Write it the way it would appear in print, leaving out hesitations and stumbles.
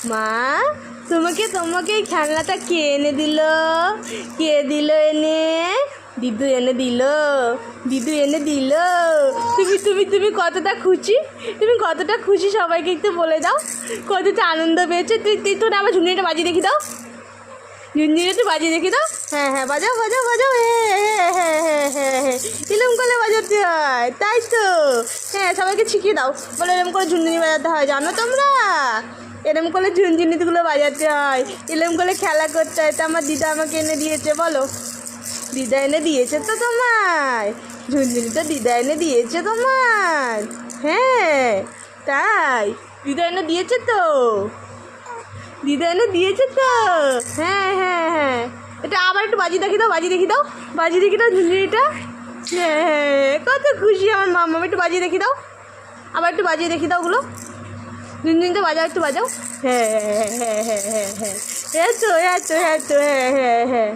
মা, তোমাকে তোমাকে এই খেলনাটা কে এনে দিল? কে দিল এনে? দিদু এনে দিল। দিদু এনে দিল। তুমি তুমি তুমি কতটা খুশি? তুমি কতটা খুশি সবাইকে একটু বলে দাও। কতটা আনন্দ পেয়েছো? তুই তুই তোর আবার ঝুনঝুনিটা বাজিয়ে দেখি দাও। ঝুনঝুনি একটু বাজিয়ে দেখি দাও। হ্যাঁ হ্যাঁ, বাজাও বাজাও বাজাও। হ্যাঁ হ্যাঁ হ্যাঁ হ্যাঁ হ্যাঁ, এরম করে বাজাতে হয়, তাই তো? হ্যাঁ, সবাইকে শিখিয়ে দাও, বলে এরম করে ঝুনঝুনি বাজাতে হয়, জানো তোমরা? এরম করে ঝুনঝুনিগুলো বাজাতে হয়, এরম করে খেলা করতে হয়। তা আমার দিদা আমাকে এনে দিয়েছে, বলো? দিদা এনে দিয়েছে তো তোমায় ঝুনঝুনি, তো দিদা এনে দিয়েছে তোমার। হ্যাঁ, তাই? দিদা এনে দিয়েছে তো, দিদা এনে দিয়েছে তো। হ্যাঁ হ্যাঁ হ্যাঁ, এটা আবার একটু বাজি দেখি দাও, বাজি দেখি দাও, বাজি দেখি দাও ঝুনঝুনিটা। হ্যাঁ হ্যাঁ, কত খুশি আমার মাম্মা। একটু বাজিয়ে দেখি দাও, আবার একটু বাজিয়ে দেখি দাও ওগুলো। ঝুনঝুনিটা বাজাও, একটু বাজাও। হ্যাঁ হ্যাঁ হ্যাঁ হ্যাঁ হ্যাঁ হ্যাঁ, হ্যাঁ তো হ্যাঁ তো হ্যাঁ তো হ্যাঁ হ্যাঁ হ্যাঁ।